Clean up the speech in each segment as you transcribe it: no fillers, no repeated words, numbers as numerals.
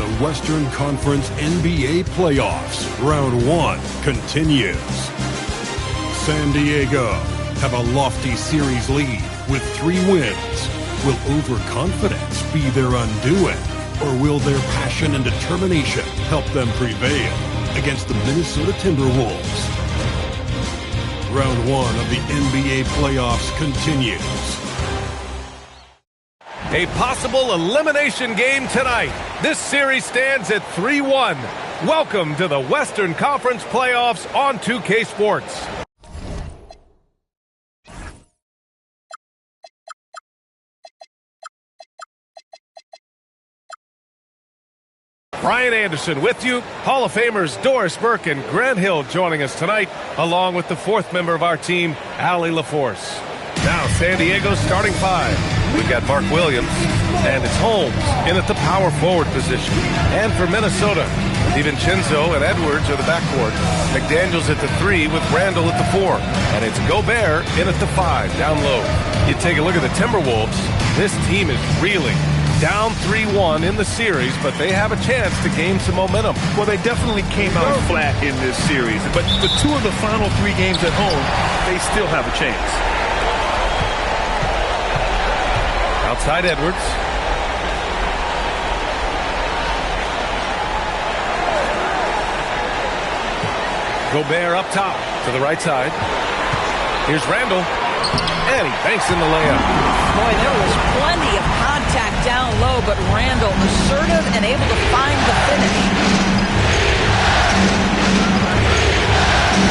The Western Conference NBA playoffs, round 1 continues. San Diego have a lofty series lead with 3 wins. Will overconfidence be their undoing, or will their passion and determination help them prevail against the Minnesota Timberwolves? Round 1 of the NBA playoffs continues. A possible elimination game tonight. This series stands at 3-1. Welcome to the Western Conference playoffs on 2K Sports. Brian Anderson with you. Hall of Famers Doris Burke and Grant Hill joining us tonight, along with the 4th member of our team, Allie LaForce. Now, San Diego's starting 5. We've got Mark Williams, and it's Holmes in at the power forward position. And for Minnesota, DiVincenzo and Edwards are the backcourt. McDaniels at the 3 with Randall at the 4. And it's Gobert in at the 5, down low. You take a look at the Timberwolves. This team is reeling. Down 3-1 in the series, but they have a chance to gain some momentum. Well, they definitely came out flat in this series. But the 2 of the final 3 games at home, they still have a chance. Outside Edwards. Gobert up top to the right side. Here's Randall. And he banks in the layup. Boy, there was plenty of contact down low, but Randall assertive and able to find the finish.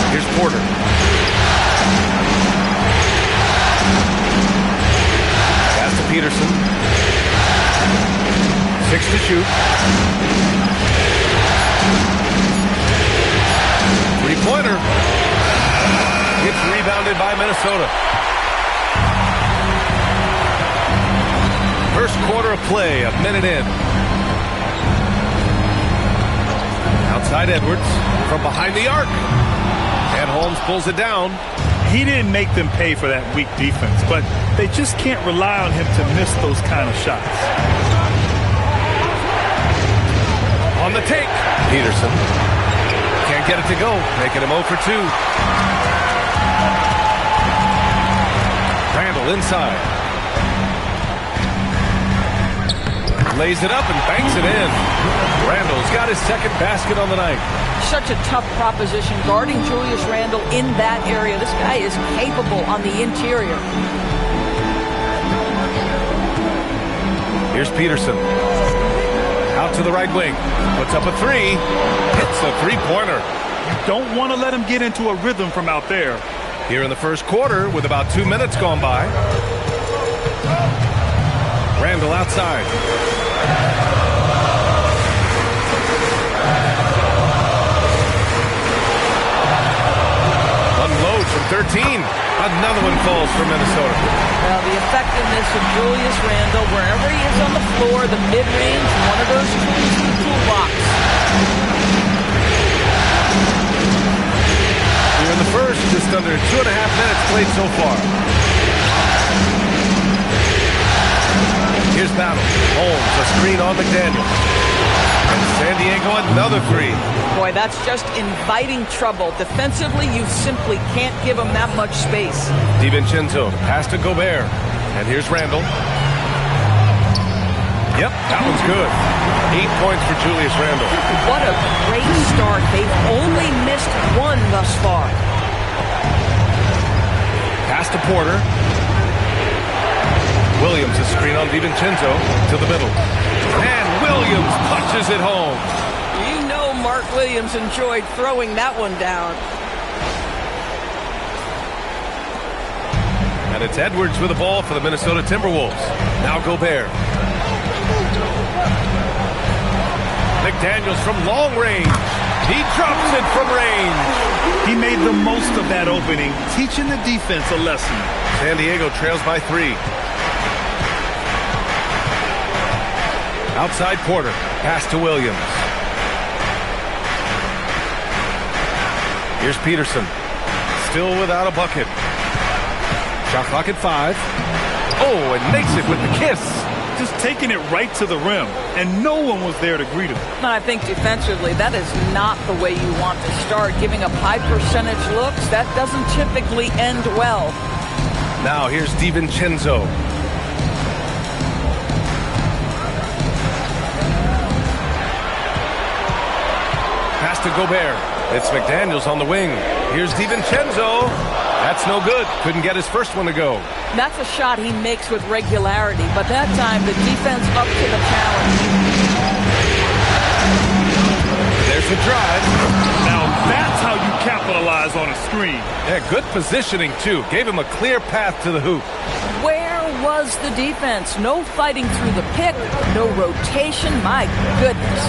Here's Porter. Pass to Peterson. 6 to shoot. 3-pointer. It's rebounded by Minnesota. First quarter of play, a minute in. Outside Edwards from behind the arc. And Holmes pulls it down. He didn't make them pay for that weak defense, but they just can't rely on him to miss those kind of shots. On the take, Peterson. Can't get it to go, making him 0 for 2. Randall inside. Lays it up and banks it in. Randall's got his 2nd basket on the night. Such a tough proposition guarding Julius Randall in that area. This guy is capable on the interior. Here's Peterson. Out to the right wing. Puts up a 3. Hits a 3-pointer. You don't want to let him get into a rhythm from out there. Here in the first quarter with about 2 minutes gone by. Randall outside. Unloads from 13. Another one falls for Minnesota. Well, the effectiveness of Julius Randall, wherever he is on the floor, the mid-range, one of those tools in the toolbox. Here in the first, just under 2.5 minutes played so far. Here's Battle. Holmes, a screen on McDaniels. And San Diego, another 3. Boy, that's just inviting trouble. Defensively, you simply can't give him that much space. DiVincenzo, pass to Gobert. And here's Randall. Yep, that one's good. 8 points for Julius Randall. What a great start. They've only missed 1 thus far. Pass to Porter. Williams, a screen on DiVincenzo to the middle. And Williams punches it home. You know Mark Williams enjoyed throwing that one down. And it's Edwards with the ball for the Minnesota Timberwolves. Now Gobert. McDaniels from long range. He drops it from range. He made the most of that opening, teaching the defense a lesson. San Diego trails by 3. Outside Porter. Pass to Williams. Here's Peterson. Still without a bucket. Shot clock at 5. Oh, and makes it with the kiss. just taking it right to the rim, and no one was there to greet him. And I think defensively, that is not the way you want to start. Giving up high percentage looks, that doesn't typically end well. Now here's DiVincenzo. Pass to Gobert. It's McDaniels on the wing. Here's DiVincenzo. That's no good. Couldn't get his first one to go. That's a shot he makes with regularity, but that time the defense up to the challenge. There's the drive. Now that's how you capitalize on a screen. Yeah, good positioning, too. Gave him a clear path to the hoop. Where was the defense? No fighting through the pick, no rotation. My goodness.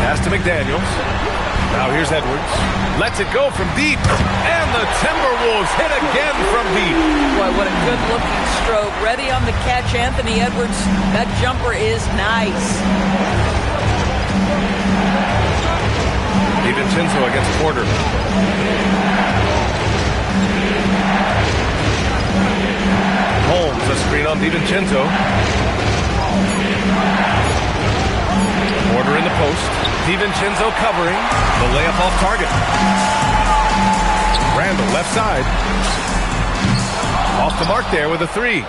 Pass to McDaniels. Now here's Edwards. Lets it go from deep. And the Timberwolves hit again from deep. Boy, what a good-looking stroke. Ready on the catch, Anthony Edwards. That jumper is nice. DiVincenzo against Porter. Holmes, a screen on DiVincenzo. Porter in the post. DiVincenzo covering. The layup off target. Randall left side. Off the mark there with a three.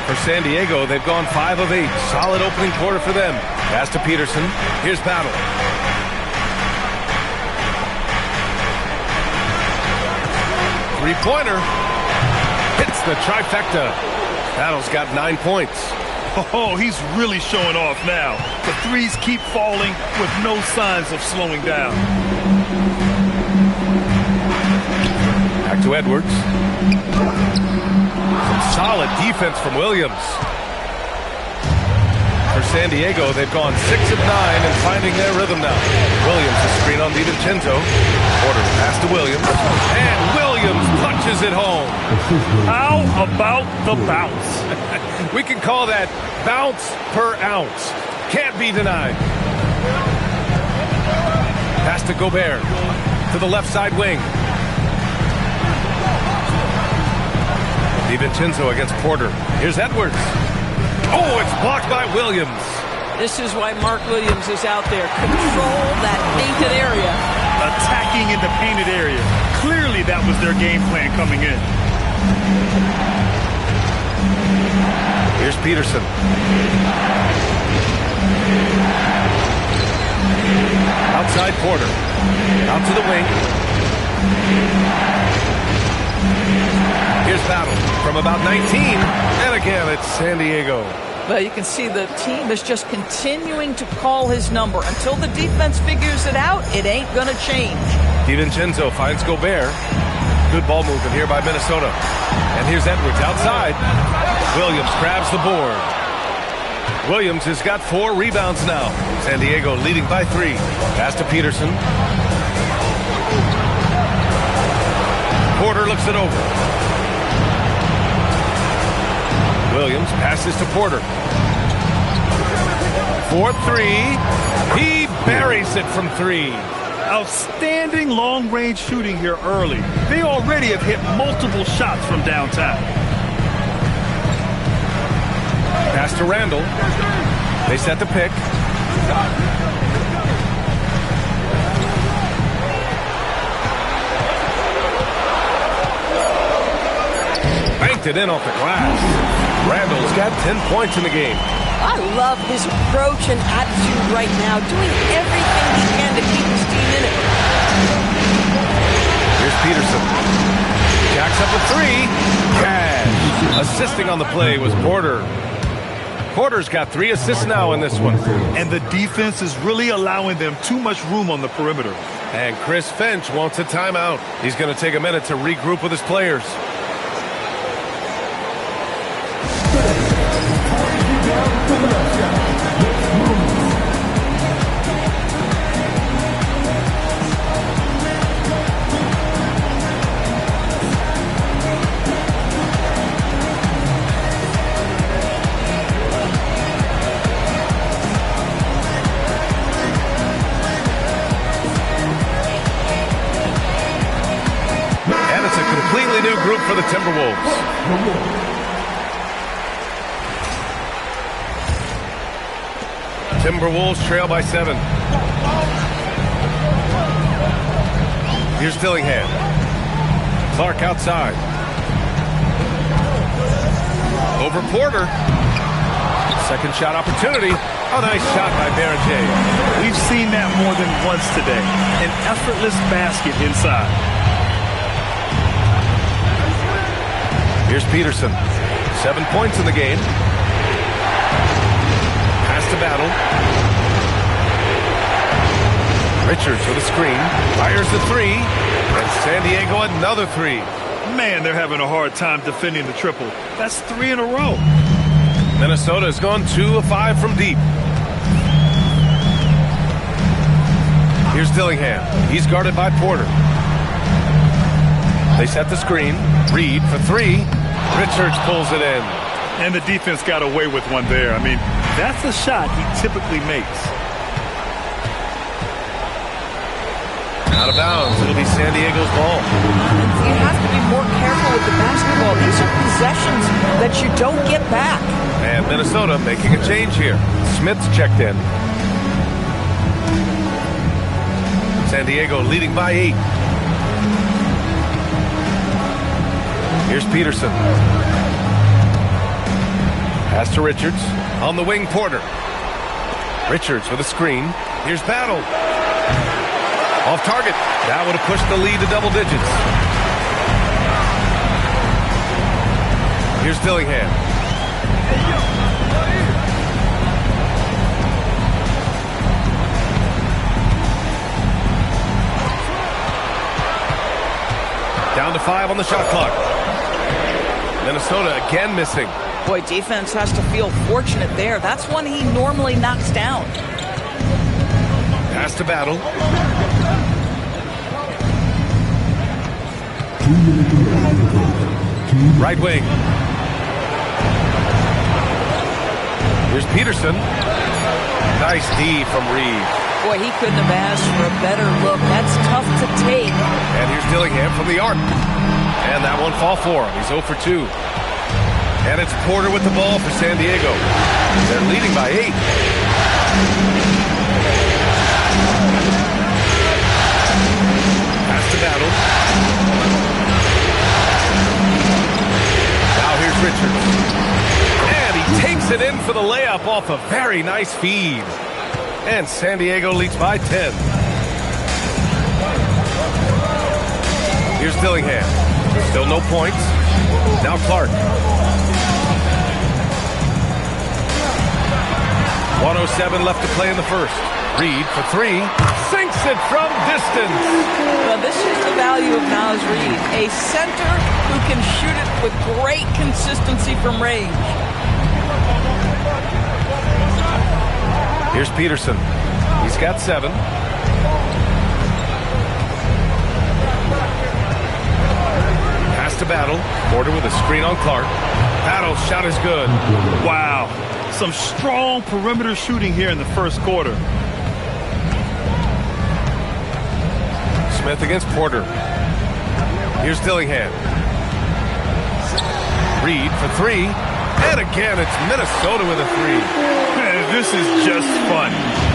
For San Diego, they've gone 5 of 8. Solid opening quarter for them. Pass to Peterson. Here's Battle. Three-pointer. Hits the trifecta. Battle's got 9 points. Oh, he's really showing off now. The threes keep falling with no signs of slowing down. Back to Edwards. Some solid defense from Williams. For San Diego, they've gone 6 of 9 and finding their rhythm now. Williams, a screen on DiVincenzo. Porter pass to Williams. And Williams punches it home. How about the bounce? We can call that bounce per ounce. Can't be denied. Pass to Gobert. To the left side wing. DiVincenzo against Porter. Here's Edwards. Oh, it's blocked by Williams. This is why Mark Williams is out there. Control that painted area. Attacking in the painted area. Clearly that was their game plan coming in. Here's Peterson. Outside Porter. Out to the wing. Here's Battle from about 19. And again, it's San Diego. Well, you can see the team is just continuing to call his number. Until the defense figures it out, it ain't going to change. DiVincenzo finds Gobert. Good ball movement here by Minnesota. And here's Edwards outside. Williams grabs the board. Williams has got 4 rebounds now. San Diego leading by 3. Pass to Peterson. Porter looks it over. Williams passes to Porter. 4-3. He buries it from 3. Outstanding long-range shooting here early. They already have hit multiple shots from downtown. Pass to Randall. They set the pick. Banked it in off the glass. Randall's got 10 points in the game. I love his approach and attitude right now, doing everything he can to keep his team in it. Here's Peterson. Jacks up a 3. Cash. Assisting on the play was Porter. Porter's got 3 assists now in this one. And the defense is really allowing them too much room on the perimeter. And Chris Finch wants a timeout. He's going to take a minute to regroup with his players. regroup for the Timberwolves. Timberwolves trail by 7. Here's Dillingham. Clark outside. Over Porter. Second shot opportunity. A nice shot by Barrett-Jay. We've seen that more than once today. An effortless basket inside. Here's Peterson. 7 points in the game. Pass to Battle. Richards with a screen. Fires the 3. And San Diego another 3. Man, they're having a hard time defending the triple. That's 3 in a row. Minnesota has gone 2 of 5 from deep. Here's Dillingham. He's guarded by Porter. They set the screen. Reed for 3. Richards pulls it in. And the defense got away with one there. I mean, that's a shot he typically makes. Out of bounds. It'll be San Diego's ball. You have to be more careful with the basketball. These are possessions that you don't get back. And Minnesota making a change here. Smith's checked in. San Diego leading by 8. Here's Peterson. Pass to Richards. On the wing, Porter. Richards with a screen. Here's Battle. Off target. That would have pushed the lead to double digits. Here's Dillingham. Down to 5 on the shot clock. Minnesota again missing. Boy, defense has to feel fortunate there. That's one he normally knocks down. Pass to Battle. Right wing. Here's Peterson. Nice D from Reed. Boy, he couldn't have asked for a better look. That's tough to take. And here's Dillingham from the arc. And that won't fall for him. He's 0 for 2. And it's Porter with the ball for San Diego. They're leading by 8. Pass to Battle. Now here's Richards. And he takes it in for the layup off a very nice feed. And San Diego leads by 10. Here's Dillingham. Still no points. Now Clark. 1:07 left to play in the first. Reed for 3. Sinks it from distance. Well, this is the value of Naz Reed. A center who can shoot it with great consistency from range. Here's Peterson. He's got 7. Pass to Battle. Porter with a screen on Clark. Battle's shot is good. Wow. Some strong perimeter shooting here in the first quarter. Smith against Porter. Here's Dillingham. Reed for 3. And again, it's Minnesota with a 3. Man, this is just fun.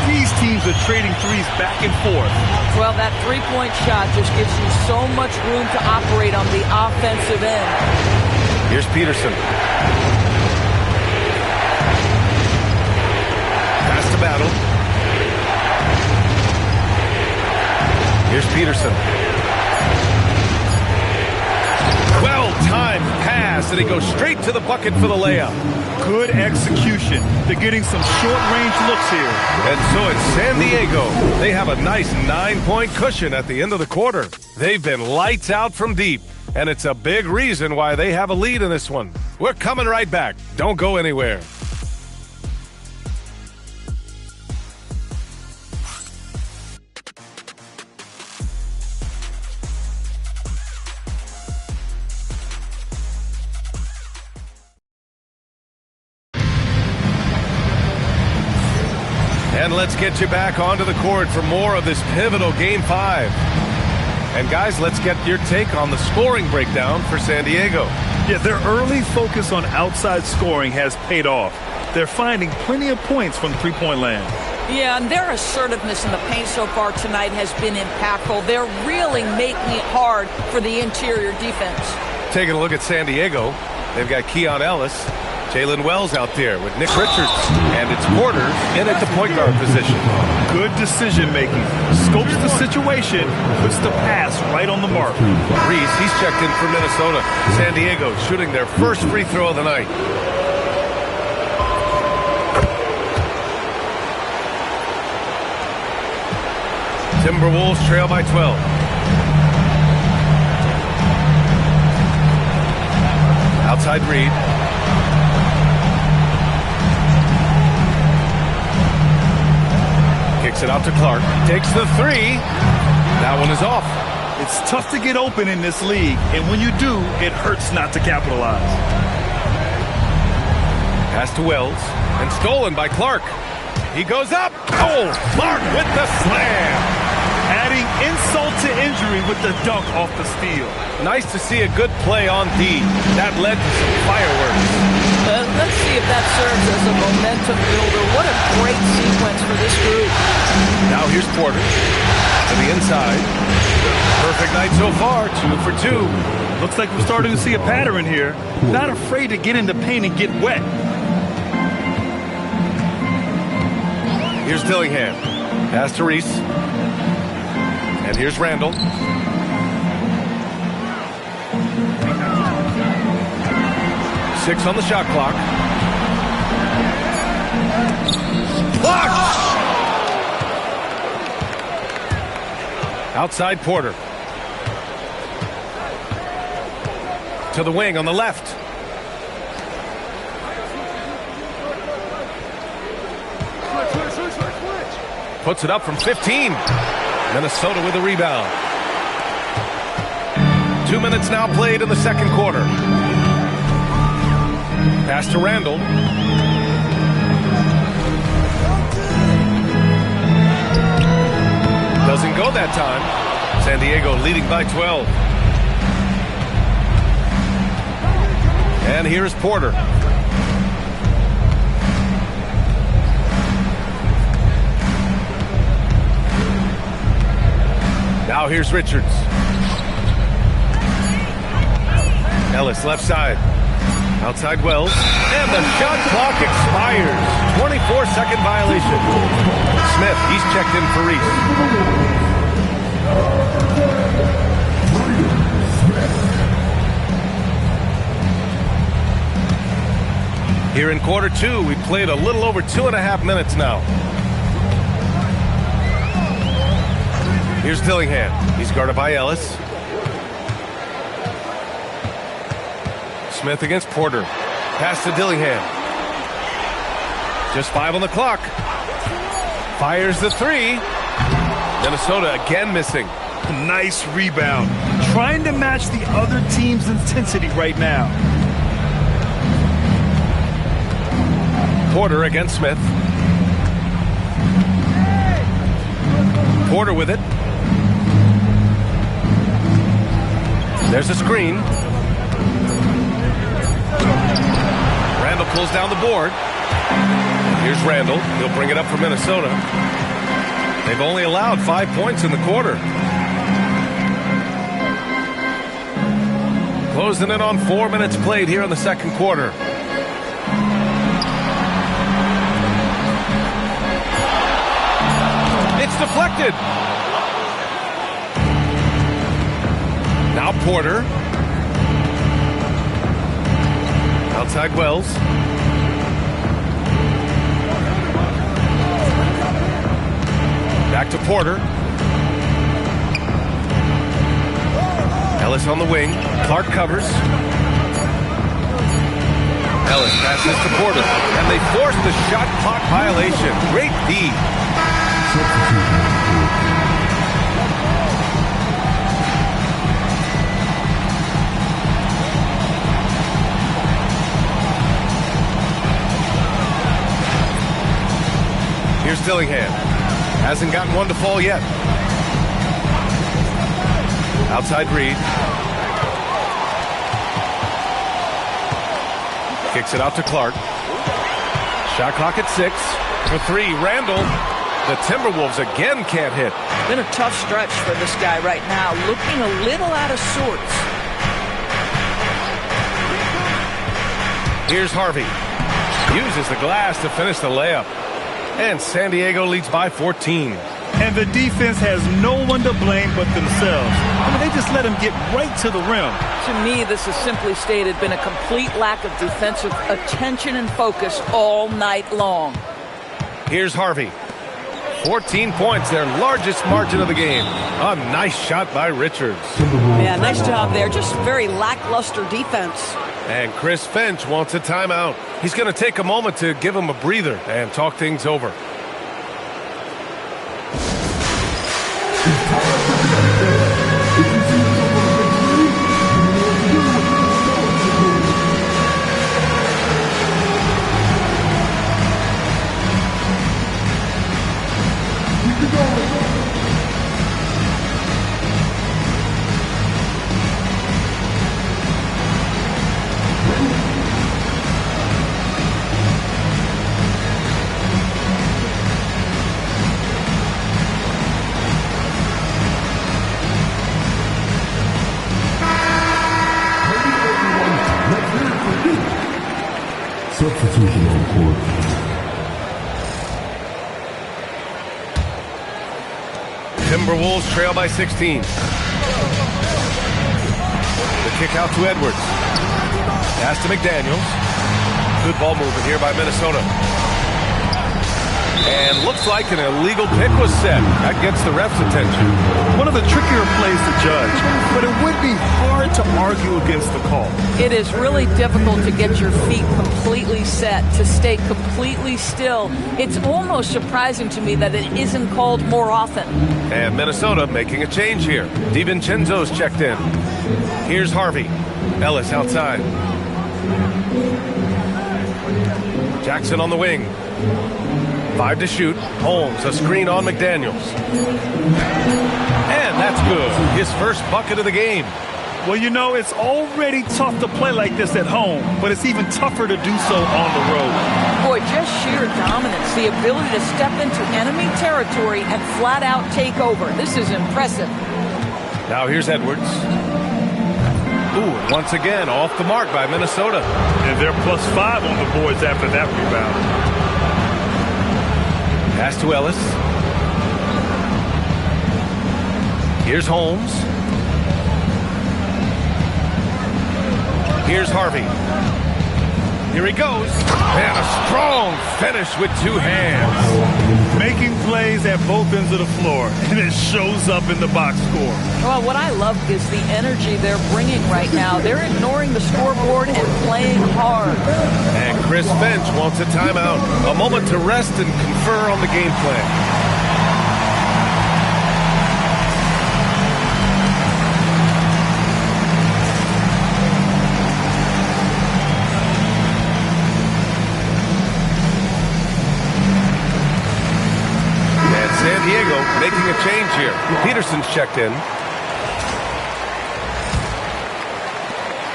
These teams are trading threes back and forth. Well, that three-point shot just gives you so much room to operate on the offensive end. Here's Peterson. Pass to Battle. Here's Peterson. Well-timed pass, and he goes straight to the bucket for the layup. Good execution. They're getting some short-range looks here. And so it's San Diego. They have a nice 9-point cushion at the end of the quarter. They've been lights out from deep, and it's a big reason why they have a lead in this one. We're coming right back. Don't go anywhere. And let's get you back onto the court for more of this pivotal Game 5. And guys, let's get your take on the scoring breakdown for San Diego. Yeah, their early focus on outside scoring has paid off. They're finding plenty of points from three-point land. Yeah, and their assertiveness in the paint so far tonight has been impactful. They're really making it hard for the interior defense. Taking a look at San Diego, they've got Keon Ellis, Jalen Wells out there with Nick Richards, and it's Porter in at the point guard position. Good decision-making. Scopes the situation, puts the pass right on the mark. Reese, he's checked in for Minnesota. San Diego shooting their first free throw of the night. Timberwolves trail by 12. Outside Reed. Kicks it out to Clark. Takes the three. That one is off. It's tough to get open in this league, and when you do, it hurts not to capitalize. Pass to Wells, and stolen by Clark. He goes up. Oh, Clark with the slam. Adding insult to injury with the dunk off the steal. Nice to see a good play on D. That led to some fireworks. Let's see if that serves as a momentum builder. What a great sequence for this group. Now here's Porter to the inside. Perfect night so far, 2 for 2. Looks like we're starting to see a pattern here. Not afraid to get in the paint and get wet. Here's Dillingham. Pass to Reese. And here's Randall. Six on the shot clock. Blocked! Outside Porter. To the wing on the left. Puts it up from 15. Minnesota with a rebound. 2 minutes now played in the second quarter. Pass to Randall. Doesn't go that time. San Diego leading by 12. And here's Porter. Now here's Richards. Ellis left side. Outside Wells. And the shot clock expires. 24-second violation. Smith, he's checked in for Reese. Here in quarter two, we played a little over 2.5 minutes now. Here's Dillingham. He's guarded by Ellis. Smith against Porter. Pass to Dillingham. Just 5 on the clock. Fires the three. Minnesota again missing. Nice rebound. Trying to match the other team's intensity right now. Porter against Smith. Porter with it. There's a screen. Randall pulls down the board. Here's Randall. He'll bring it up for Minnesota. They've only allowed 5 points in the quarter. Closing in on 4 minutes played here in the second quarter. It's deflected. Now Porter. Outside Wells. Back to Porter. Ellis on the wing. Clark covers. Ellis passes to Porter. And they force the shot clock violation. Great D. Here's Dillingham. Hasn't gotten one to fall yet. Outside Reed. Kicks it out to Clark. Shot clock at 6. For 3, Randall. The Timberwolves again can't hit. Been a tough stretch for this guy right now. Looking a little out of sorts. Here's Harvey. Uses the glass to finish the layup. And San Diego leads by 14. And the defense has no one to blame but themselves. I mean, they just let him get right to the rim. To me, this has simply stated been a complete lack of defensive attention and focus all night long. Here's Harvey. 14 points, their largest margin of the game. A nice shot by Richards. Yeah, nice job there. Just very lackluster defense. And Chris Finch wants a timeout. He's going to take a moment to give him a breather and talk things over. Substitution on court. Timberwolves trail by 16. The kick out to Edwards. Pass to McDaniels. Good ball movement here by Minnesota. And looks like an illegal pick was set. That gets the ref's attention. One of the trickier plays to judge, but it would be hard to argue against the call. It is really difficult to get your feet completely set, to stay completely still. It's almost surprising to me that it isn't called more often. And Minnesota making a change here. DiVincenzo's checked in. Here's Harvey. Ellis outside. Jackson on the wing. 5 to shoot. Holmes, a screen on McDaniels. And that's good. His first bucket of the game. Well, you know, it's already tough to play like this at home, but it's even tougher to do so on the road. Boy, just sheer dominance, the ability to step into enemy territory and flat out take over. This is impressive. Now here's Edwards. Ooh, and once again, off the mark by Minnesota. And they're +5 on the boards after that rebound. Pass to Ellis. Here's Holmes. Here's Harvey. Here he goes. And a strong finish with 2 hands. Making plays at both ends of the floor, and it shows up in the box score. Well, what I love is the energy they're bringing right now. They're ignoring the scoreboard and playing hard. And Chris Finch wants a timeout. A moment to rest and confer on the game plan. San Diego making a change here. Peterson's checked in.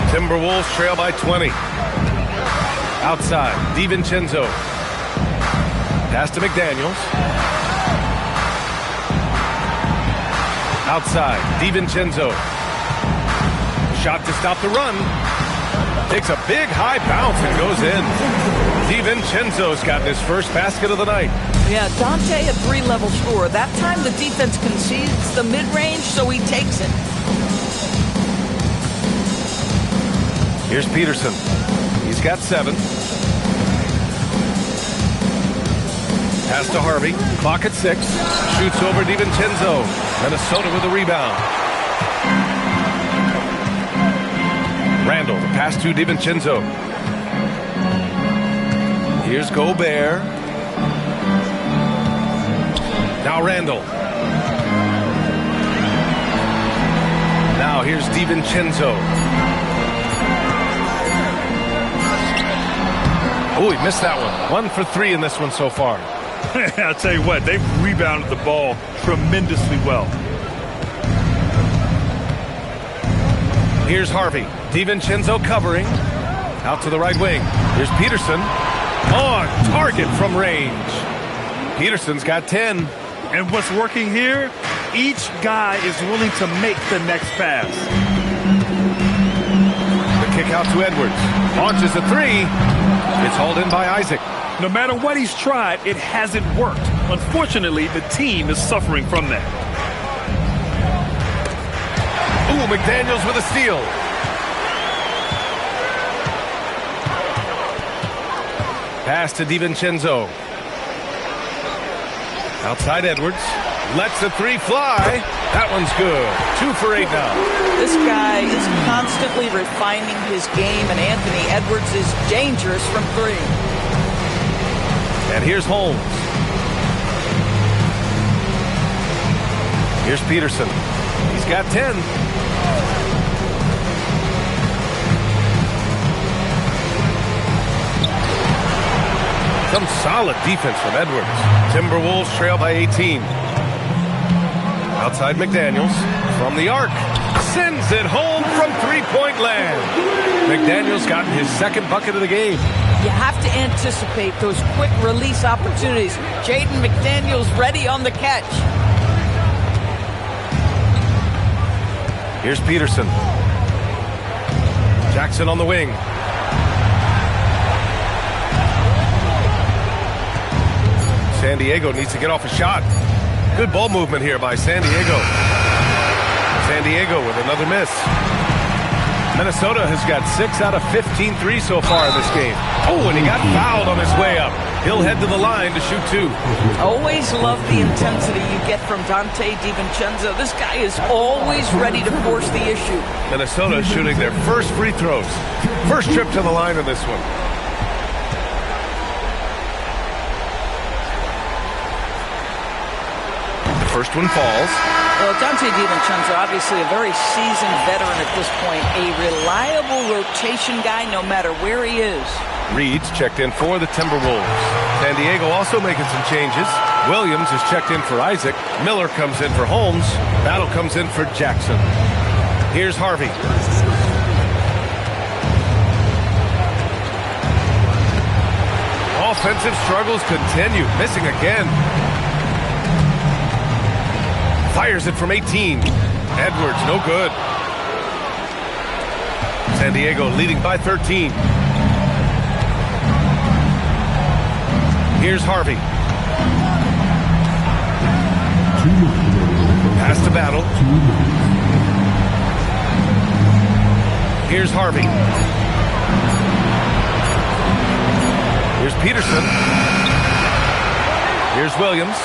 Timberwolves trail by 20. Outside, DiVincenzo. Pass to McDaniels. Outside, DiVincenzo. Shot to stop the run. Takes a big high bounce and goes in. DiVincenzo's gotten his first basket of the night. Yeah, Dante, a 3-level scorer. That time the defense concedes the mid-range, so he takes it. Here's Peterson. He's got 7. Pass to Harvey. Clock at 6. Shoots over DiVincenzo. Minnesota with a rebound. Randall, pass to DiVincenzo. Here's Gobert. Now Randall. Now here's DiVincenzo. Oh, he missed that one. 1 for 3 in this one so far. I'll tell you what, they've rebounded the ball tremendously well. Here's Harvey. DiVincenzo covering. Out to the right wing. Here's Peterson. On target from range. Peterson's got 10. And what's working here? Each guy is willing to make the next pass. The kick out to Edwards. Launches a three. It's hauled in by Isaac. No matter what he's tried, it hasn't worked. Unfortunately, the team is suffering from that. Ooh, McDaniels with a steal. Pass to DiVincenzo. Outside Edwards. Lets the three fly. That one's good. 2 for 8 now. This guy is constantly refining his game, and Anthony Edwards is dangerous from 3. And here's Holmes. Here's Peterson. He's got 10. Some solid defense from Edwards. Timberwolves trail by 18. Outside McDaniels. From the arc. Sends it home from three-point land. McDaniels gotten his second bucket of the game. You have to anticipate those quick release opportunities. Jaden McDaniels ready on the catch. Here's Peterson. Jackson on the wing. San Diego needs to get off a shot. Good ball movement here by San Diego. San Diego with another miss. Minnesota has got 6 out of 15 threes so far in this game. Oh, and he got fouled on his way up. He'll head to the line to shoot 2. Always love the intensity you get from Dante DiVincenzo. This guy is always ready to force the issue. Minnesota shooting their first free throws. First trip to the line in this one. The first one falls. Well, Dante DiVincenzo, obviously a very seasoned veteran at this point. A reliable rotation guy no matter where he is. Reed's checked in for the Timberwolves. San Diego also making some changes. Williams is checked in for Isaac. Miller comes in for Holmes. Battle comes in for Jackson. Here's Harvey. Offensive struggles continue. Missing again. Fires it from 18. Edwards, no good. San Diego leading by 13. Here's Harvey. Pass to Battle. Here's Harvey. Here's Peterson. Here's Williams.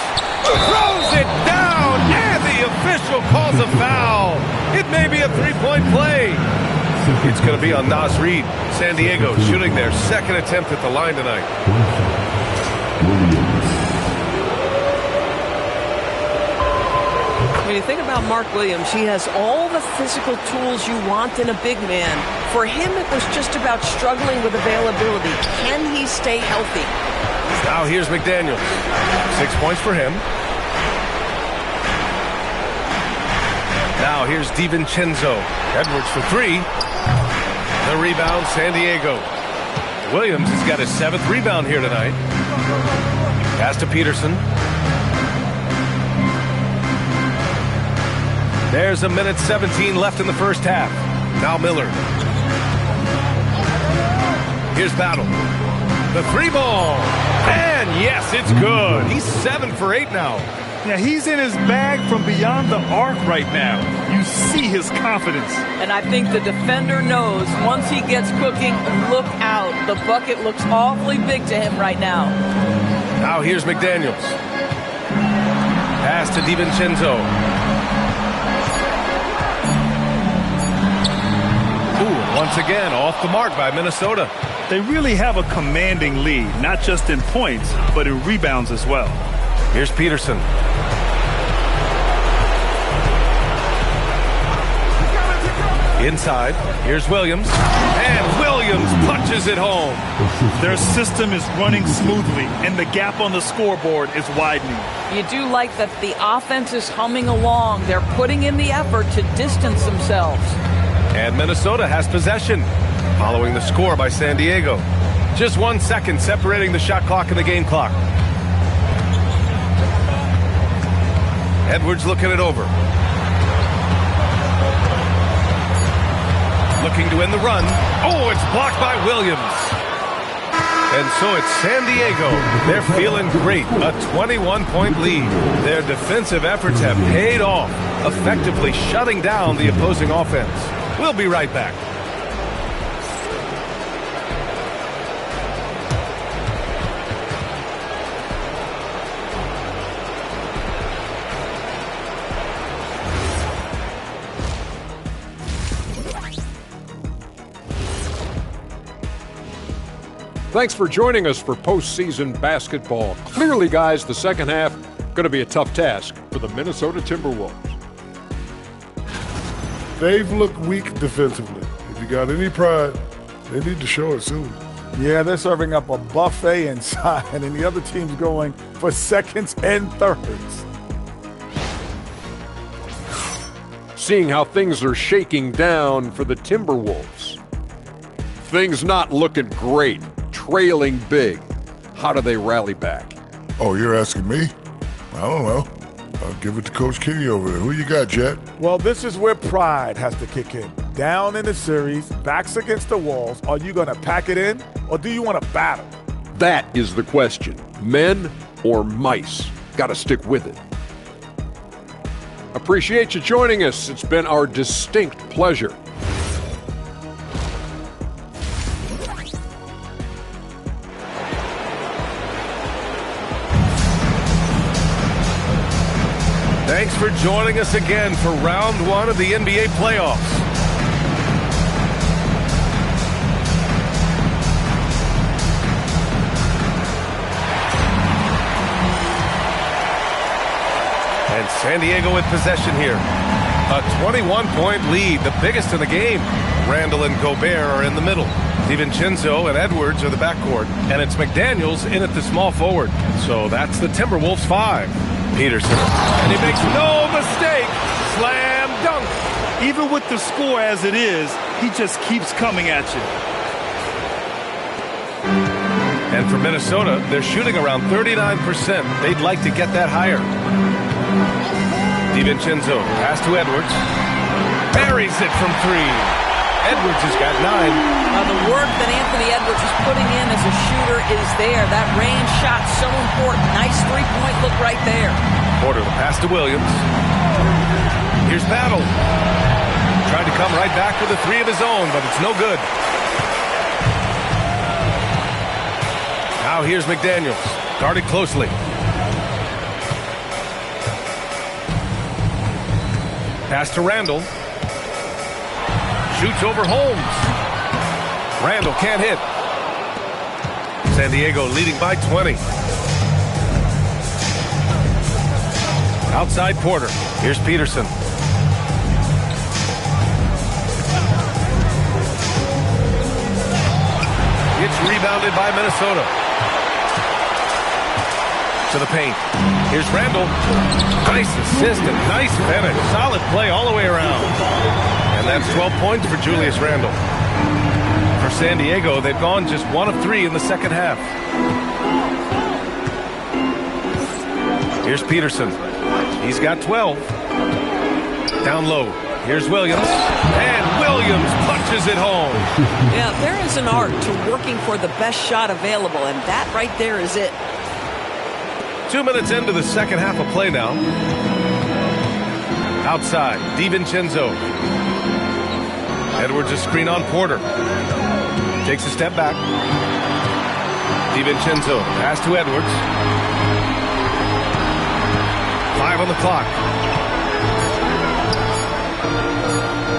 Throws it down, and the official calls a foul. It may be a three-point play. It's going to be on Nas Reed. San Diego shooting their second attempt at the line tonight. When you think about Mark Williams, he has all the physical tools you want in a big man. For him, it was just about struggling with availability. Can he stay healthy? Now here's McDaniels. 6 points for him. Now here's DiVincenzo. Edwards for 3. The rebound, San Diego. Williams has got his 7th rebound here tonight. Pass to Peterson. There's a minute 17 left in the first half. Now Miller. Here's Battle. The 3-ball. And yes, it's good. He's 7 for 8 now. Yeah, he's in his bag from beyond the arc right now. You see his confidence. And I think the defender knows once he gets cooking, look out. The bucket looks awfully big to him right now. Now here's McDaniels. Pass to DiVincenzo. Ooh, once again, off the mark by Minnesota. They really have a commanding lead, not just in points, but in rebounds as well. Here's Peterson. Inside, here's Williams. And Williams punches it home. Their system is running smoothly, and the gap on the scoreboard is widening. You do like that the offense is humming along. They're putting in the effort to distance themselves. And Minnesota has possession, following the score by San Diego. Just 1 second separating the shot clock and the game clock. Edwards looking it over. Looking to end the run. Oh, it's blocked by Williams. And so it's San Diego. They're feeling great. A 21-point lead. Their defensive efforts have paid off, effectively shutting down the opposing offense. We'll be right back. Thanks for joining us for postseason basketball. Clearly, guys, the second half going to be a tough task for the Minnesota Timberwolves. They've looked weak defensively. If you got any pride, they need to show it soon. Yeah, they're serving up a buffet inside, and the other team's going for seconds and thirds. Seeing how things are shaking down for the Timberwolves. Things not looking great. Trailing big. How do they rally back? Oh, you're asking me? I don't know. I'll give it to Coach Kenny over there. Who you got, Jet? Well, this is where pride has to kick in. Down in the series, backs against the walls. Are you going to pack it in, or do you want to battle? That is the question. Men or mice? Got to stick with it. Appreciate you joining us. It's been our distinct pleasure. Thanks for joining us again for round one of the NBA playoffs. And San Diego with possession here. A 21-point lead, the biggest in the game. Randall and Gobert are in the middle. DiVincenzo and Edwards are the backcourt. And it's McDaniels in at the small forward. So that's the Timberwolves 5. Peterson. And he makes no mistake. Slam dunk. Even with the score as it is, he just keeps coming at you. And for Minnesota, they're shooting around 39%. They'd like to get that higher. DiVincenzo, pass to Edwards. Buries it from 3. Edwards has got 9. The work that Anthony Edwards is putting in as a shooter is there. That range shot so important. Nice three-point look right there. Porter, the pass to Williams. Here's Battle. Tried to come right back with a 3 of his own, but it's no good. Now here's McDaniels. Guarded closely. Pass to Randall. Shoots over Holmes. Randall can't hit. San Diego leading by 20. Outside Porter. Here's Peterson. It's rebounded by Minnesota. To the paint. Here's Randall. Nice assist and nice finish. Solid play all the way around. And that's 12 points for Julius Randle. For San Diego, they've gone just 1 of 3 in the second half. Here's Peterson. He's got 12. Down low. Here's Williams. And Williams punches it home. Yeah, there is an art to working for the best shot available, and that right there is it. 2 minutes into the second half of play now. Outside, DiVincenzo. Edwards a screen on Porter. Takes a step back. DiVincenzo, pass to Edwards. 5 on the clock.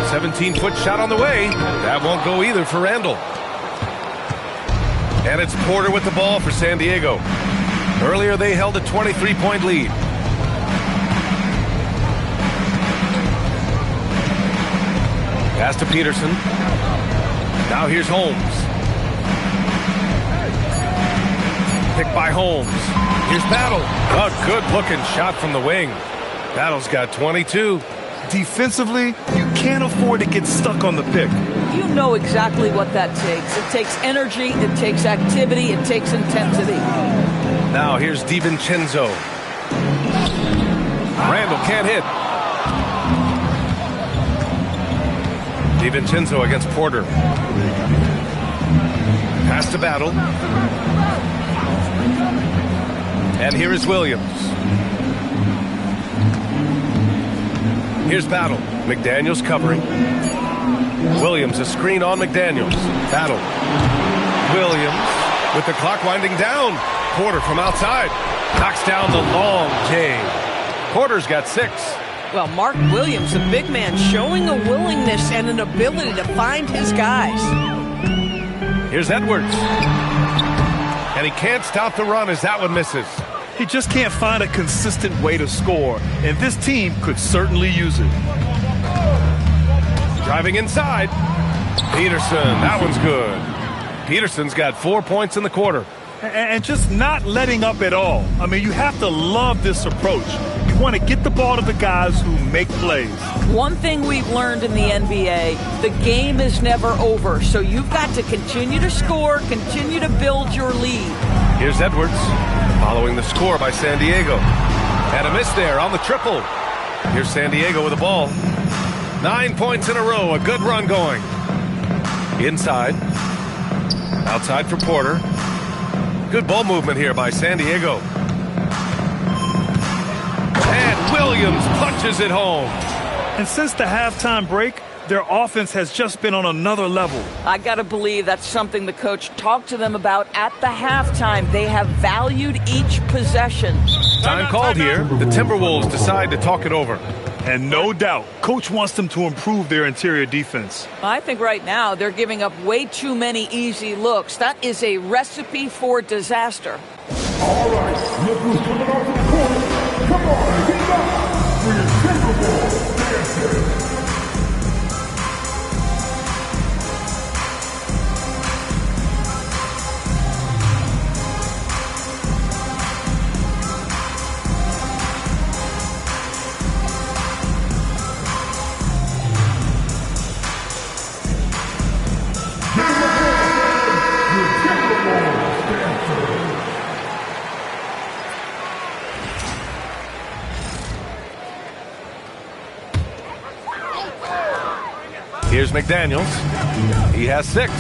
17-foot shot on the way. That won't go either for Randall. And it's Porter with the ball for San Diego. Earlier they held a 23-point lead. Pass to Peterson. Now here's Holmes. Picked by Holmes. Here's Battle. A good-looking shot from the wing. Battle's got 22. Defensively, you can't afford to get stuck on the pick. You know exactly what that takes. It takes energy, it takes activity, it takes intensity. Now here's DiVincenzo. Randall can't hit. DiVincenzo against Porter. Pass to Battle. And here is Williams. Here's Battle. McDaniels covering. Williams, a screen on McDaniels. Battle. Williams with the clock winding down. Porter from outside. Knocks down the long J. Porter's got 6. Well, Mark Williams, a big man, showing a willingness and an ability to find his guys. Here's Edwards. And he can't stop the run as that one misses. He just can't find a consistent way to score, and this team could certainly use it. Driving inside. Peterson, that one's good. Peterson's got 4 points in the quarter. And just not letting up at all. I mean, you have to love this approach. You want to get the ball to the guys who make plays. One thing we've learned in the NBA, the game is never over. So you've got to continue to score, continue to build your lead. Here's Edwards, following the score by San Diego. And a miss there on the triple. Here's San Diego with the ball. 9 points in a row, a good run going. Inside. Outside for Porter. Good ball movement here by San Diego. And Williams punches it home. And since the halftime break, their offense has just been on another level. I got to believe that's something the coach talked to them about at the halftime. They have valued each possession. Time called here. The Timberwolves decide to talk it over. And no doubt, coach wants them to improve their interior defense. I think right now they're giving up way too many easy looks. That is a recipe for disaster. All right, look who's coming off the court. Come on, get up for your Timberwolves dancers. Here's McDaniels. He has 6.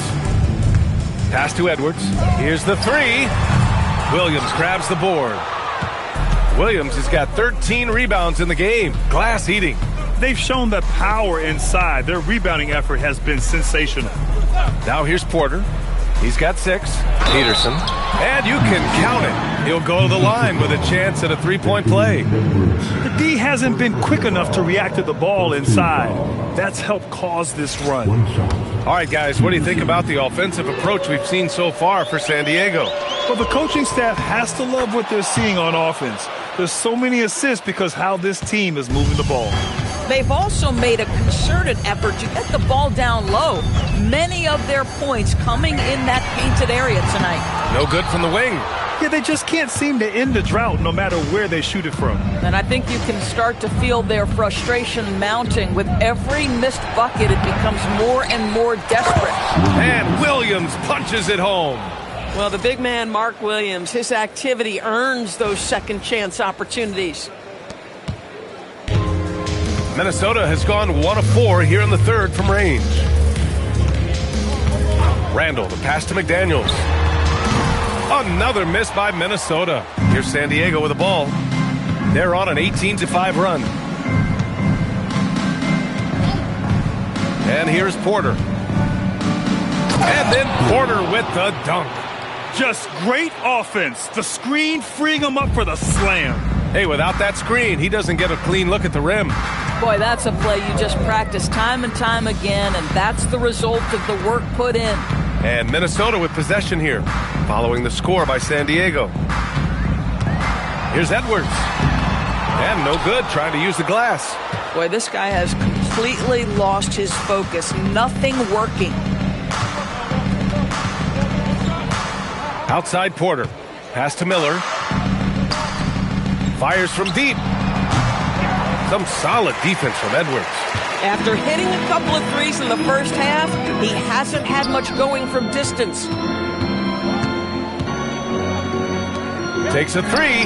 Pass to Edwards. Here's the 3. Williams grabs the board. Williams has got 13 rebounds in the game. Glass eating. They've shown that power inside. Their rebounding effort has been sensational. Now here's Porter. He's got 6. Peterson. And you can count it. He'll go to the line with a chance at a 3-point play. The D hasn't been quick enough to react to the ball inside. That's helped cause this run. All right, guys, what do you think about the offensive approach we've seen so far for San Diego? Well, the coaching staff has to love what they're seeing on offense. There's so many assists because how this team is moving the ball. They've also made a concerted effort to get the ball down low. Many of their points coming in that painted area tonight. No good from the wing. Yeah, they just can't seem to end the drought no matter where they shoot it from. And I think you can start to feel their frustration mounting. With every missed bucket, it becomes more and more desperate. And Williams punches it home. Well, the big man, Mark Williams, his activity earns those second chance opportunities. Minnesota has gone 1 of 4 here in the third from range. Randall, the pass to McDaniels. Another miss by Minnesota. Here's San Diego with the ball. They're on an 18-5 run. And here's Porter. And then Porter with the dunk. Just great offense. The screen freeing him up for the slam. Hey, without that screen, he doesn't get a clean look at the rim. Boy, that's a play you just practice time and time again, and that's the result of the work put in. And Minnesota with possession here, following the score by San Diego. Here's Edwards. And no good, trying to use the glass. Boy, this guy has completely lost his focus. Nothing working. Outside Porter. Pass to Miller. Fires from deep. Some solid defense from Edwards. After hitting a couple of threes in the first half, he hasn't had much going from distance. Takes a three.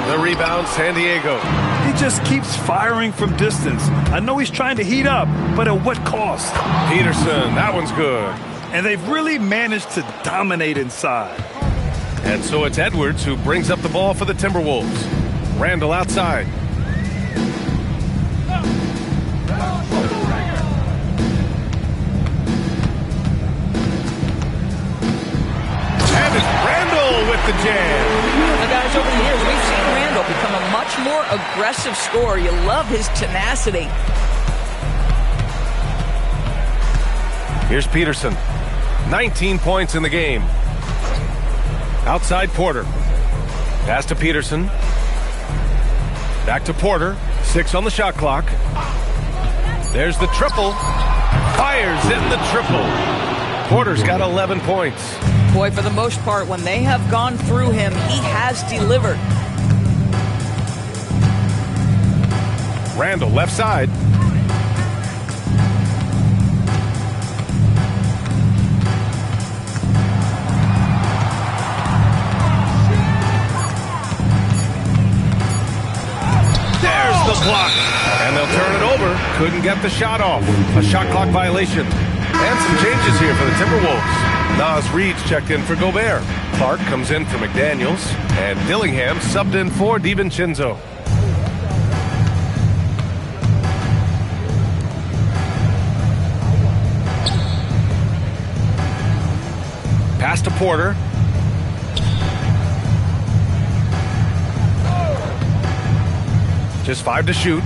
The rebound, San Diego. He just keeps firing from distance. I know he's trying to heat up, but at what cost? Peterson, that one's good. And they've really managed to dominate inside. And so it's Edwards who brings up the ball for the Timberwolves. Randall outside. And it's Randall with the jam. Now, guys, over the years, we've seen Randall become a much more aggressive scorer. You love his tenacity. Here's Peterson. 19 points in the game. Outside Porter. Pass to Peterson. Back to Porter. 6 on the shot clock. There's the triple. Fires in the triple. Porter's got 11 points. Boy, for the most part, when they have gone through him, he has delivered. Randall left side. There's the block. And they'll turn it over. Couldn't get the shot off. A shot clock violation. And some changes here for the Timberwolves. Nas Reed's checked in for Gobert. Clark comes in for McDaniels. And Dillingham subbed in for DiVincenzo. Pass to Porter. Just 5 to shoot.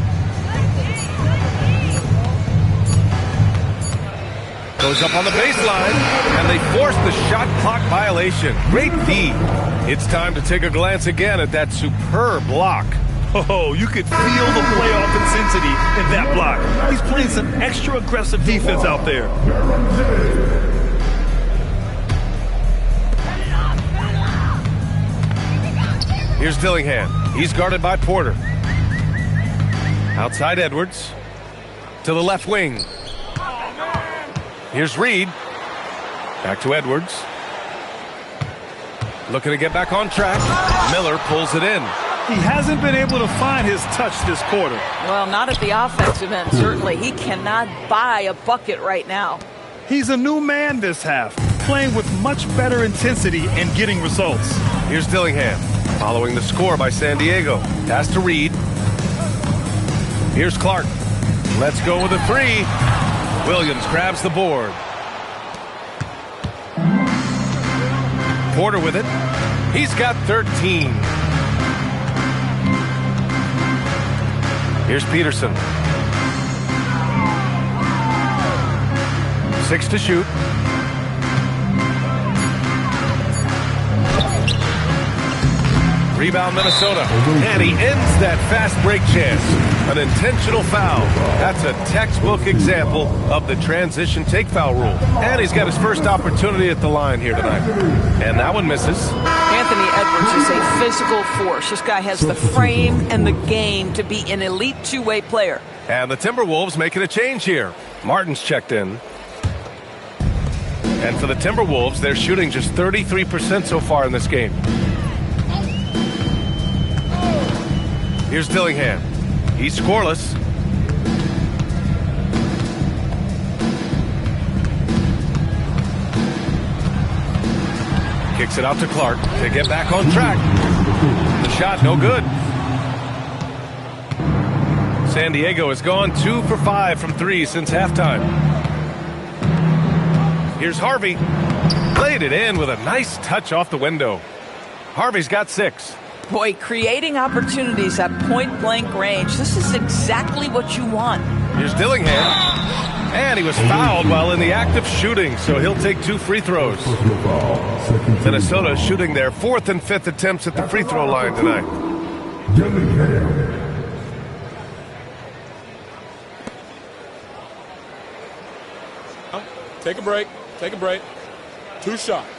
Goes up on the baseline, and they force the shot clock violation. Great D. It's time to take a glance again at that superb block. Oh, you could feel the playoff intensity in that block. He's playing some extra aggressive defense out there. Here's Dillingham. He's guarded by Porter. Outside Edwards. To the left wing. Here's Reed. Back to Edwards. Looking to get back on track. Miller pulls it in. He hasn't been able to find his touch this quarter. Well, not at the offensive end, certainly. He cannot buy a bucket right now. He's a new man this half, playing with much better intensity and getting results. Here's Dillingham. Following the score by San Diego. Pass to Reed. Here's Clark. Let's go with a three. Williams grabs the board. Porter with it. He's got 13. Here's Peterson. 6 to shoot. Rebound Minnesota. And he ends that fast break chance. An intentional foul. That's a textbook example of the transition take foul rule. And he's got his first opportunity at the line here tonight. And that one misses. Anthony Edwards is a physical force. This guy has the frame and the game to be an elite two-way player. And the Timberwolves making a change here. Martin's checked in. And for the Timberwolves, they're shooting just 33% so far in this game. Here's Dillingham. He's scoreless. Kicks it out to Clark to get back on track. The shot, no good. San Diego has gone 2 for 5 from 3 since halftime. Here's Harvey. Played it in with a nice touch off the window. Harvey's got 6. Boy, creating opportunities at point-blank range. This is exactly what you want. Here's Dillingham. And he was fouled while in the act of shooting, so he'll take 2 free throws. Minnesota shooting their 4th and 5th attempts at the free throw line tonight. Take a break. Take a break. 2 shots.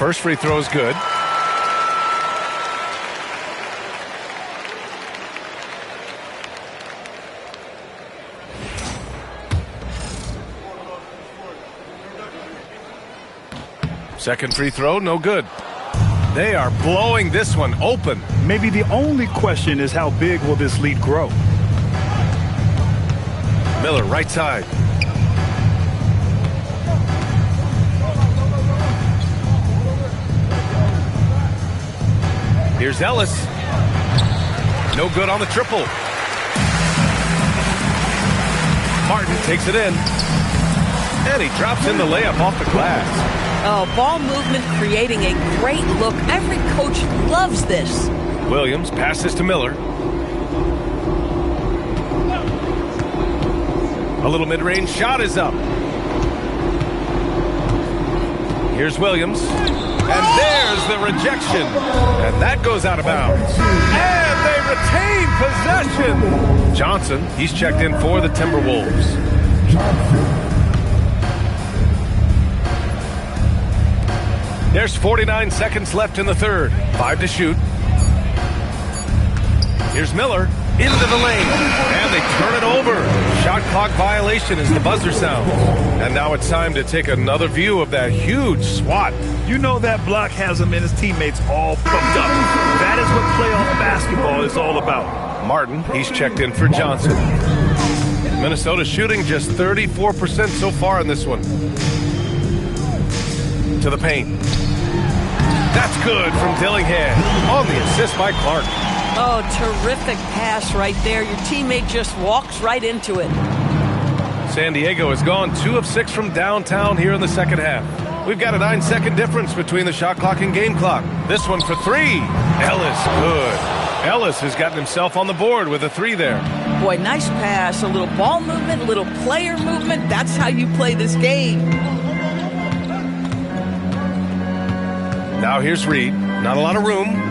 First free throw is good. Second free throw, no good. They are blowing this one open. Maybe the only question is how big will this lead grow? Miller, right side. Here's Ellis. No good on the triple. Martin takes it in. And he drops in the layup off the glass. Oh, ball movement creating a great look. Every coach loves this. Williams passes to Miller. A little mid-range shot is up. Here's Williams. And there's the rejection. And that goes out of bounds. And they retain possession. Johnson, he's checked in for the Timberwolves. There's 49 seconds left in the third. 5 to shoot. Here's Miller into the lane. And they turn it over. Shot clock violation as the buzzer sounds. And now it's time to take another view of that huge swat. You know that block has him and his teammates all pumped up. That is what playoff basketball is all about. Martin, he's checked in for Johnson. Minnesota shooting just 34% so far in this one. To the paint. That's good from Dillingham on the assist by Clark. Oh, terrific pass right there. Your teammate just walks right into it. San Diego has gone 2 of 6 from downtown here in the second half. We've got a 9-second difference between the shot clock and game clock. This one for 3. Ellis, good. Ellis has gotten himself on the board with a 3 there. Boy, nice pass. A little ball movement, a little player movement. That's how you play this game. Now here's Reed. Not a lot of room.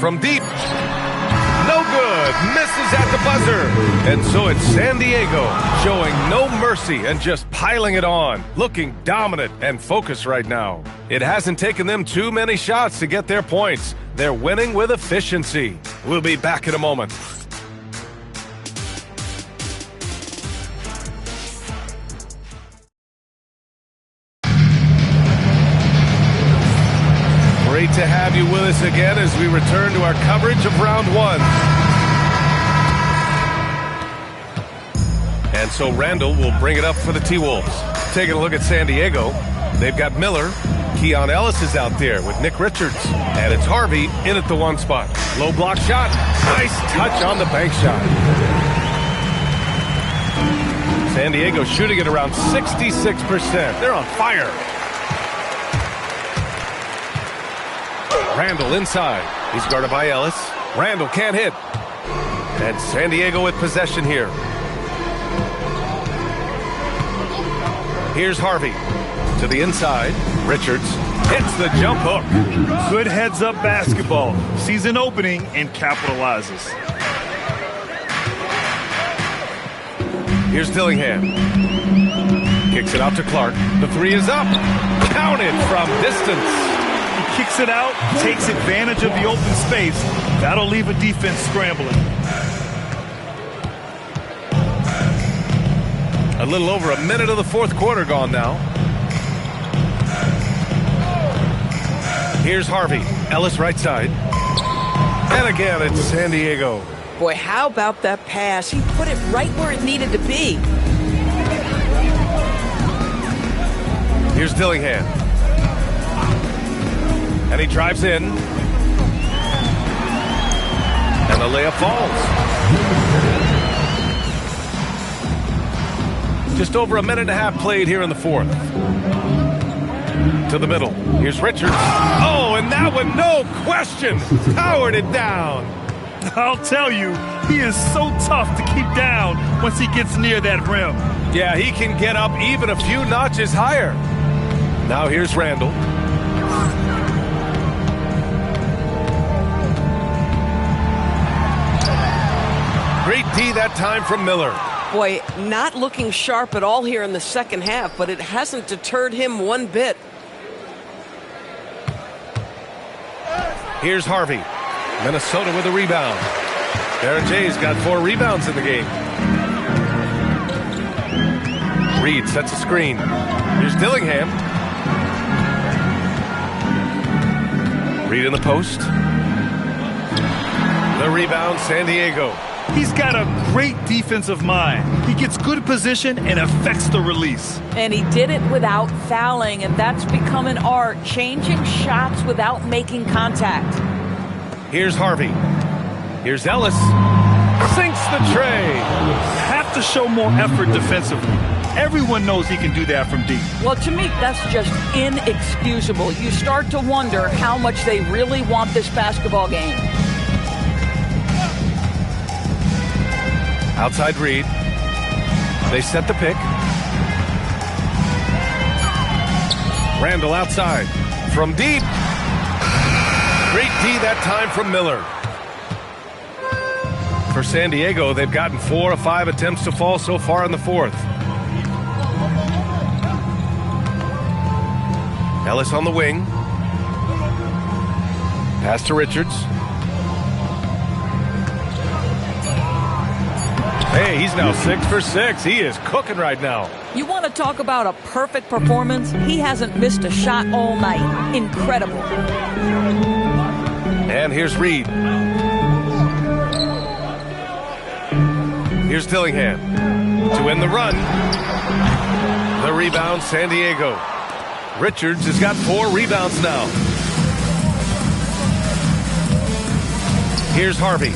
From deep. No good. Misses at the buzzer. And so it's San Diego showing no mercy and just piling it on. Looking dominant and focused right now. It hasn't taken them too many shots to get their points. They're winning with efficiency. We'll be back in a moment. Great to have you with us again as we return to our coverage of round 1. And so Randall will bring it up for the T-Wolves. Taking a look at San Diego, they've got Miller. Keon Ellis is out there with Nick Richards. And it's Harvey in at the 1 spot. Low block shot. Nice touch on the bank shot. San Diego shooting at around 66%. They're on fire. Randall inside. He's guarded by Ellis. Randall can't hit. And San Diego with possession here. Here's Harvey. To the inside. Richards hits the jump hook. Good heads-up basketball. Sees an opening and capitalizes. Here's Dillingham. Kicks it out to Clark. The 3 is up. Counted from distance. Kicks it out, takes advantage of the open space. That'll leave a defense scrambling. A little over a minute of the fourth quarter gone now. Here's Harvey. Ellis right side. And again, it's San Diego. Boy, how about that pass? He put it right where it needed to be. Here's Dillingham. And he drives in. And the layup falls. Just over a minute and a half played here in the fourth. To the middle. Here's Richards. Oh, and that one, no question, powered it down. I'll tell you, he is so tough to keep down once he gets near that rim. Yeah, he can get up even a few notches higher. Now here's Randall. Great D that time from Miller. Boy, not looking sharp at all here in the second half, but it hasn't deterred him one bit. Here's Harvey. Minnesota with a rebound. Darren Jay's got 4 rebounds in the game. Reed sets a screen. Here's Dillingham. Reed in the post. The rebound, San Diego. He's got a great defensive mind. He gets good position and affects the release. And he did it without fouling, and that's become an art, changing shots without making contact. Here's Harvey. Here's Ellis. Sinks the tray. Have to show more effort defensively. Everyone knows he can do that from deep. Well, to me, that's just inexcusable. You start to wonder how much they really want this basketball game. Outside Reed. They set the pick. Randall outside. From deep. Great D that time from Miller. For San Diego, they've gotten 4 of 5 attempts to fall so far in the fourth. Ellis on the wing. Pass to Richards. Hey, he's now 6 for 6. He is cooking right now. You want to talk about a perfect performance? He hasn't missed a shot all night. Incredible. And here's Reed. Here's Dillingham to end the run. The rebound, San Diego. Richards has got 4 rebounds now. Here's Harvey.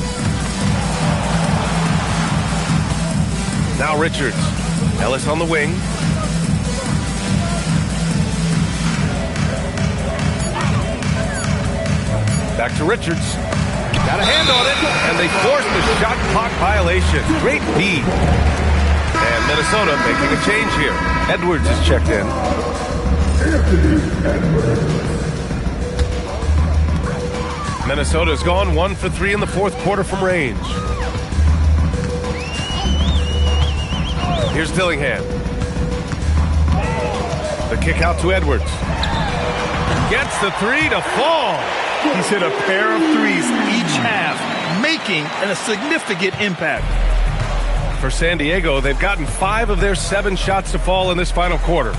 Now Richards. Ellis on the wing. Back to Richards. Got a hand on it, and they forced the shot clock violation. Great D. And Minnesota making a change here. Edwards is checked in. Minnesota's gone 1 for 3 in the fourth quarter from range. Here's Dillingham. The kick out to Edwards. Gets the 3 to fall. He's hit a pair of threes each half, making a significant impact. For San Diego, they've gotten 5 of their 7 shots to fall in this final quarter.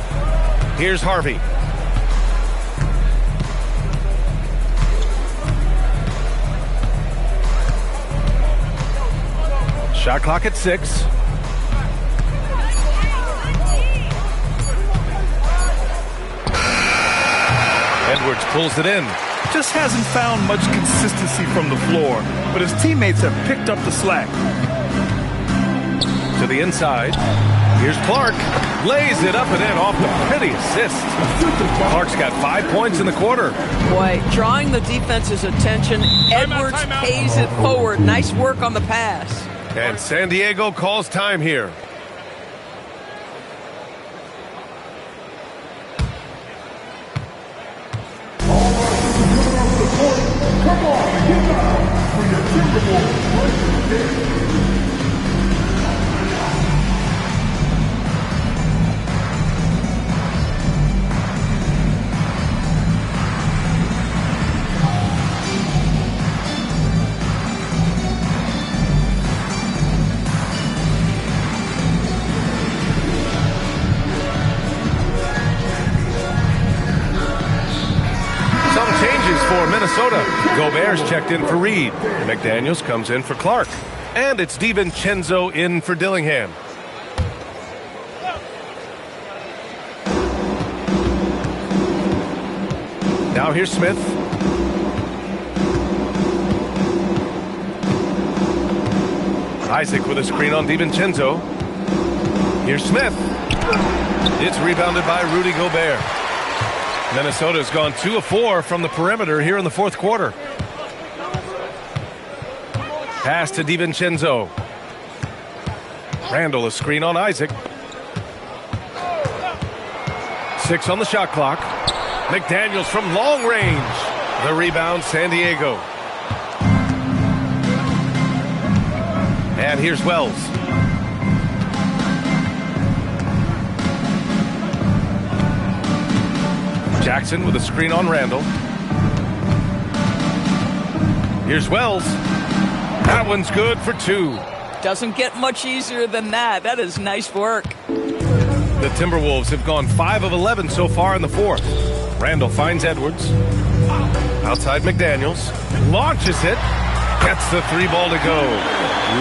Here's Harvey. Shot clock at 6. Edwards pulls it in. Just hasn't found much consistency from the floor, but his teammates have picked up the slack. To the inside. Here's Clark. Lays it up and in off the pretty assist. Clark's got 5 points in the quarter. Boy, drawing the defense's attention. Edwards pays it forward. Nice work on the pass. And San Diego calls time here. Come on, get down for your Timberwolves. For Minnesota, Gobert's checked in for Reed. McDaniels comes in for Clark. And it's DiVincenzo in for Dillingham. Now here's Smith. Isaac with a screen on DiVincenzo. Here's Smith. It's rebounded by Rudy Gobert. Minnesota's gone 2 of 4 from the perimeter here in the fourth quarter. Pass to DiVincenzo. Randall a screen on Isaac. 6 on the shot clock. McDaniels from long range. The rebound, San Diego. And here's Wells. Jackson with a screen on Randall. Here's Wells. That one's good for 2. Doesn't get much easier than that. That is nice work. The Timberwolves have gone 5 of 11 so far in the fourth. Randall finds Edwards. Outside McDaniels. Launches it. Gets the 3 ball to go.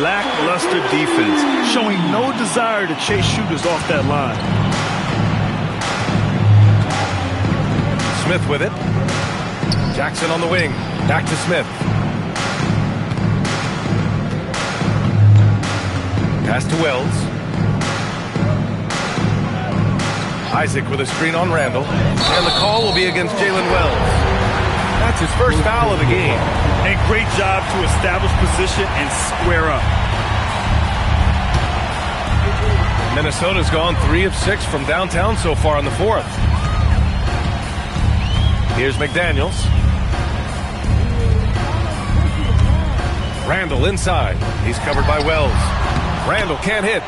Lackluster defense, showing no desire to chase shooters off that line. Smith with it. Jackson on the wing. Back to Smith. Pass to Wells. Isaac with a screen on Randall. And the call will be against Jalen Wells. That's his first foul of the game. And great job to establish position and square up. Minnesota's gone 3 of 6 from downtown so far in the fourth. Here's McDaniels. Randall inside. He's covered by Wells. Randall can't hit.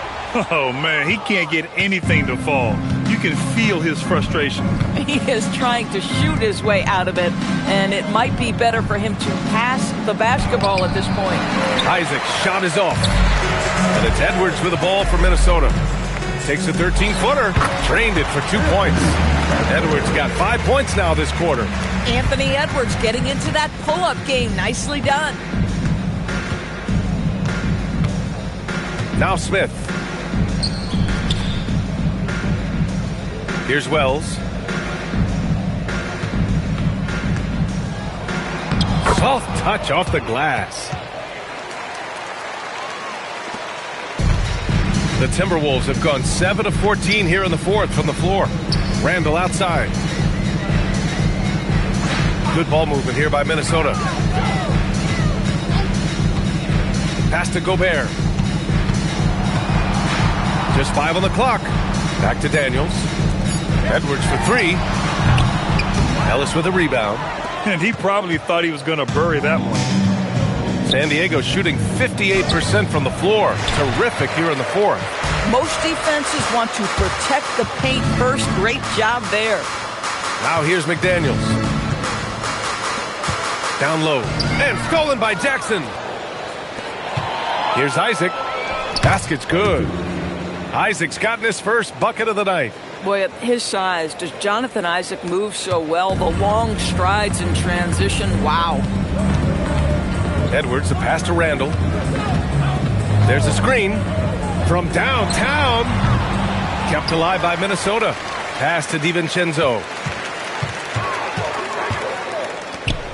Oh, man, he can't get anything to fall. You can feel his frustration. He is trying to shoot his way out of it, and it might be better for him to pass the basketball at this point. Isaac's shot is off. And it's Edwards with the ball for Minnesota. Takes a 13-footer, trained it for 2 points. Edwards got 5 points now this quarter. Anthony Edwards getting into that pull-up game. Nicely done. Now Smith. Here's Wells. Soft touch off the glass. The Timberwolves have gone 7 of 14 here in the fourth from the floor. Randall outside. Good ball movement here by Minnesota. Pass to Gobert. Just 5 on the clock. Back to Daniels. Edwards for 3. Ellis with a rebound. And he probably thought he was going to bury that one. San Diego shooting 58% from the floor. Terrific here in the fourth. Most defenses want to protect the paint first. Great job there. Now here's McDaniels. Down low. And stolen by Jackson. Here's Isaac. Basket's good. Isaac's gotten his first bucket of the night. Boy, at his size, does Jonathan Isaac move so well? The long strides in transition, wow. Edwards, a pass to Randall. There's a screen from downtown. Kept alive by Minnesota. Pass to DiVincenzo.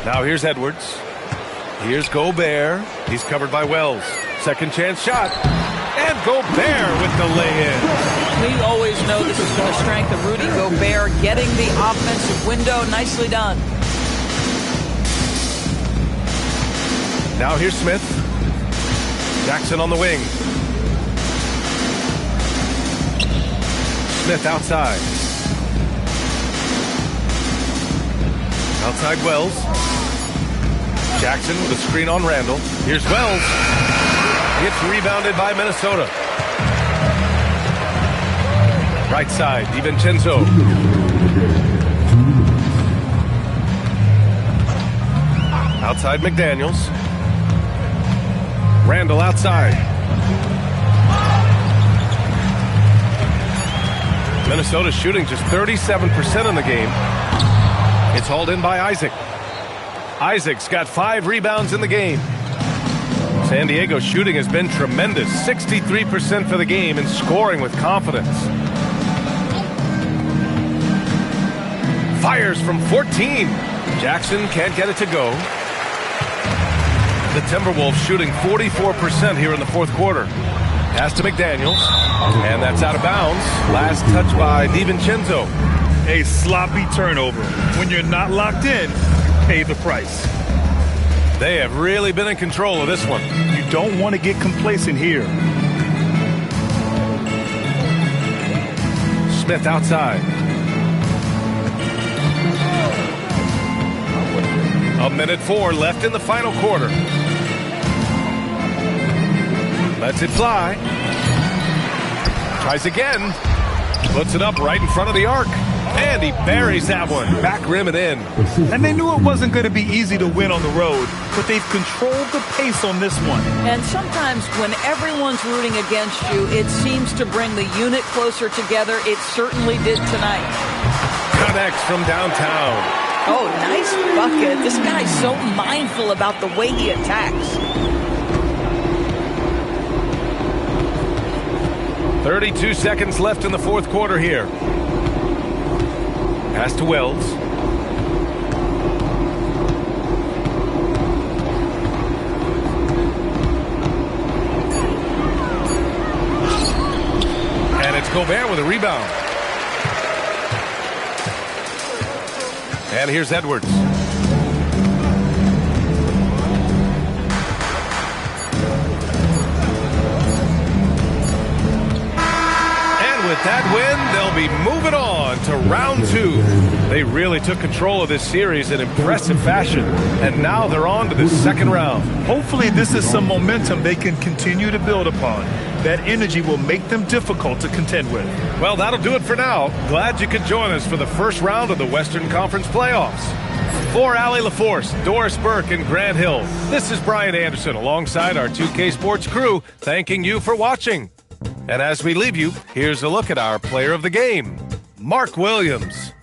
Now here's Edwards. Here's Gobert. He's covered by Wells. Second chance shot. And Gobert with the lay-in. We always know this is the strength of Rudy Gobert, getting the offensive window. Nicely done. Now here's Smith. Jackson on the wing. Smith outside. Outside Wells. Jackson with a screen on Randall. Here's Wells. It's rebounded by Minnesota. Right side, DiVincenzo. Outside McDaniels. Randall outside. Minnesota shooting just 37% in the game. It's hauled in by Isaac. Isaac's got 5 rebounds in the game. San Diego's shooting has been tremendous. 63% for the game and scoring with confidence. Fires from 14. Jackson can't get it to go. The Timberwolves shooting 44% here in the fourth quarter. Pass to McDaniels. And that's out of bounds. Last touch by DiVincenzo. A sloppy turnover. When you're not locked in, pay the price. They have really been in control of this one. You don't want to get complacent here. Smith outside. A minute 4 left in the final quarter. Lets it fly. Tries again. Puts it up right in front of the arc. And he buries that one. Back rim and in. And they knew it wasn't going to be easy to win on the road, but they've controlled the pace on this one. And sometimes when everyone's rooting against you, it seems to bring the unit closer together. It certainly did tonight. Connects from downtown. Oh, nice bucket. This guy's so mindful about the way he attacks. 32 seconds left in the fourth quarter here. Pass to Wells. And it's Gobert with a rebound. And here's Edwards. With that win, they'll be moving on to round 2. They really took control of this series in impressive fashion, and now they're on to the second round. Hopefully this is some momentum they can continue to build upon. That energy will make them difficult to contend with. Well, that'll do it for now. Glad you could join us for the first round of the Western Conference playoffs. For Allie LaForce, Doris Burke, and Grant Hill, this is Brian Anderson alongside our 2K Sports crew, thanking you for watching. And as we leave you, here's a look at our player of the game, Mark Williams.